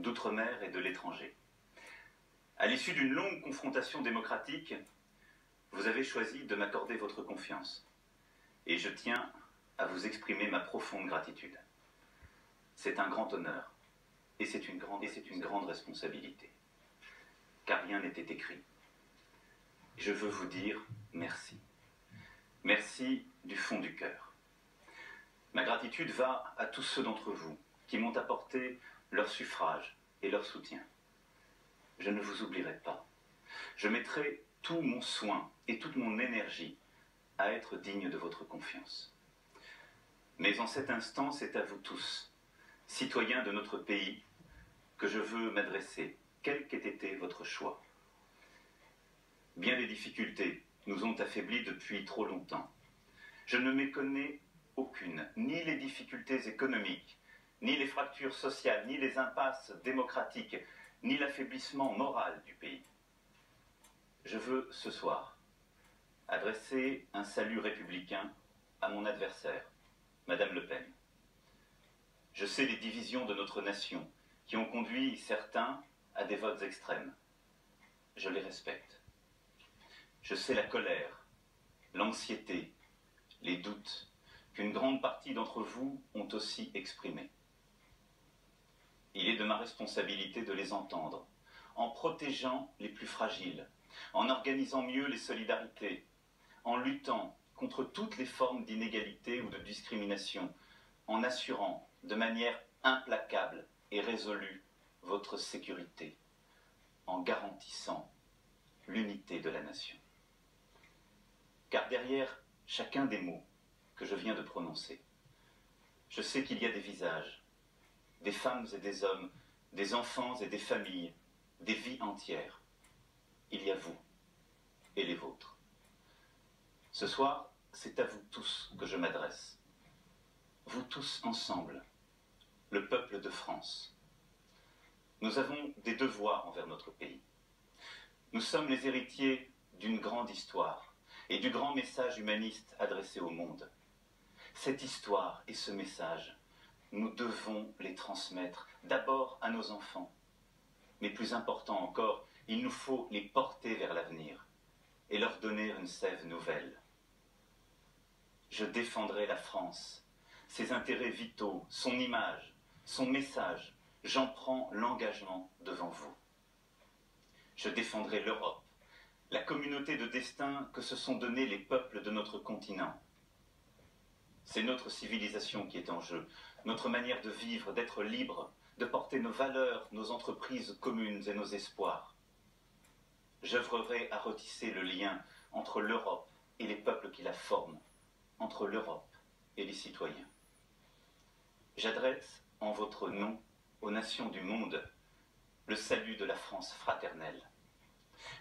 d'outre-mer et de l'étranger. À l'issue d'une longue confrontation démocratique, vous avez choisi de m'accorder votre confiance. Et je tiens à vous exprimer ma profonde gratitude. C'est un grand honneur et c'est une grande responsabilité. Car rien n'était écrit. Je veux vous dire merci. Merci du fond du cœur. Ma gratitude va à tous ceux d'entre vous qui m'ont apporté leur suffrage et leur soutien. Je ne vous oublierai pas. Je mettrai tout mon soin et toute mon énergie à être digne de votre confiance. Mais en cet instant, c'est à vous tous, citoyens de notre pays, que je veux m'adresser, quel qu'ait été votre choix. Bien des difficultés nous ont affaiblis depuis trop longtemps. Je ne méconnais aucune, ni les difficultés économiques, ni les fractures sociales, ni les impasses démocratiques, ni l'affaiblissement moral du pays. Je veux, ce soir, adresser un salut républicain à mon adversaire, Madame Le Pen. Je sais les divisions de notre nation qui ont conduit certains à des votes extrêmes. Je les respecte. Je sais la colère, l'anxiété, les doutes qu'une grande partie d'entre vous ont aussi exprimés. Il est de ma responsabilité de les entendre, en protégeant les plus fragiles, en organisant mieux les solidarités, en luttant contre toutes les formes d'inégalité ou de discrimination, en assurant de manière implacable et résolue votre sécurité, en garantissant l'unité de la nation. Car derrière chacun des mots que je viens de prononcer, je sais qu'il y a des visages, des femmes et des hommes, des enfants et des familles, des vies entières. Il y a vous et les vôtres. Ce soir, c'est à vous tous que je m'adresse. Vous tous ensemble, le peuple de France. Nous avons des devoirs envers notre pays. Nous sommes les héritiers d'une grande histoire et du grand message humaniste adressé au monde. Cette histoire et ce message, nous devons les transmettre d'abord à nos enfants. Mais plus important encore, il nous faut les porter vers l'avenir et leur donner une sève nouvelle. Je défendrai la France, ses intérêts vitaux, son image, son message. J'en prends l'engagement devant vous. Je défendrai l'Europe, la communauté de destin que se sont donnés les peuples de notre continent. C'est notre civilisation qui est en jeu, notre manière de vivre, d'être libre, de porter nos valeurs, nos entreprises communes et nos espoirs. J'œuvrerai à retisser le lien entre l'Europe et les peuples qui la forment, entre l'Europe et les citoyens. J'adresse en votre nom aux nations du monde le salut de la France fraternelle.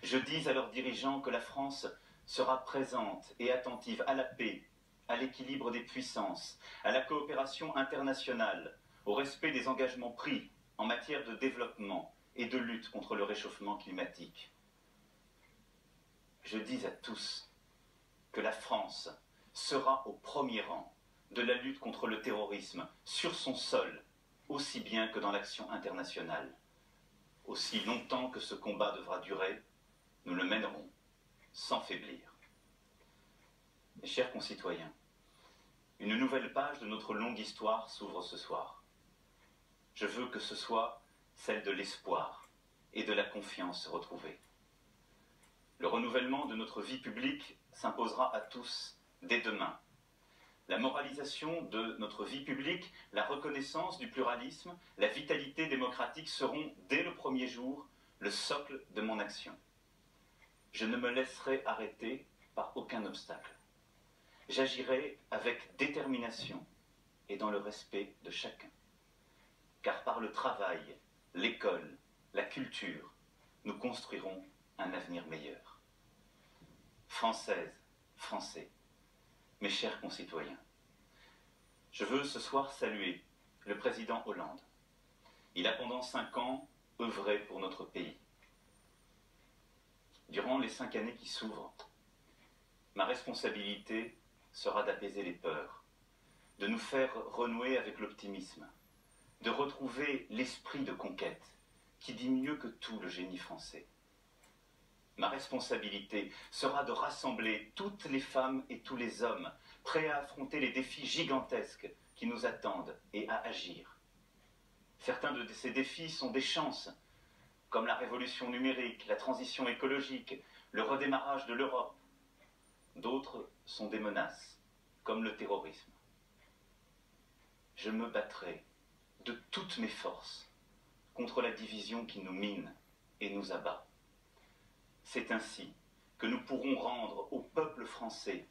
Je dis à leurs dirigeants que la France sera présente et attentive à la paix, à l'équilibre des puissances, à la coopération internationale, au respect des engagements pris en matière de développement et de lutte contre le réchauffement climatique. Je dis à tous que la France sera au premier rang de la lutte contre le terrorisme sur son sol, aussi bien que dans l'action internationale. Aussi longtemps que ce combat devra durer, nous le mènerons sans faiblir. Mes chers concitoyens, une nouvelle page de notre longue histoire s'ouvre ce soir. Je veux que ce soit celle de l'espoir et de la confiance retrouvée. Le renouvellement de notre vie publique s'imposera à tous dès demain. La moralisation de notre vie publique, la reconnaissance du pluralisme, la vitalité démocratique seront, dès le premier jour, le socle de mon action. Je ne me laisserai arrêter par aucun obstacle. J'agirai avec détermination et dans le respect de chacun. Car par le travail, l'école, la culture, nous construirons un avenir meilleur. Françaises, Français, mes chers concitoyens, je veux ce soir saluer le président Hollande. Il a pendant 5 ans œuvré pour notre pays. Durant les 5 années qui s'ouvrent, ma responsabilité sera d'apaiser les peurs, de nous faire renouer avec l'optimisme, de retrouver l'esprit de conquête qui dit mieux que tout le génie français. Ma responsabilité sera de rassembler toutes les femmes et tous les hommes prêts à affronter les défis gigantesques qui nous attendent et à agir. Certains de ces défis sont des chances, comme la révolution numérique, la transition écologique, le redémarrage de l'Europe. D'autres sont des menaces, comme le terrorisme. Je me battrai de toutes mes forces contre la division qui nous mine et nous abat. C'est ainsi que nous pourrons rendre au peuple français,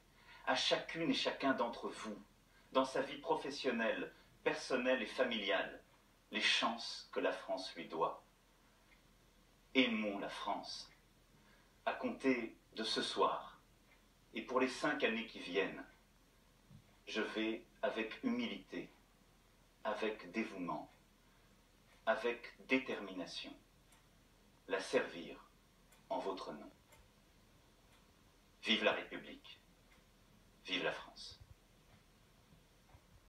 à chacune et chacun d'entre vous, dans sa vie professionnelle, personnelle et familiale, les chances que la France lui doit. Aimons la France. À compter de ce soir, et pour les 5 années qui viennent, je vais avec humilité, avec dévouement, avec détermination, la servir en votre nom. Vive la République!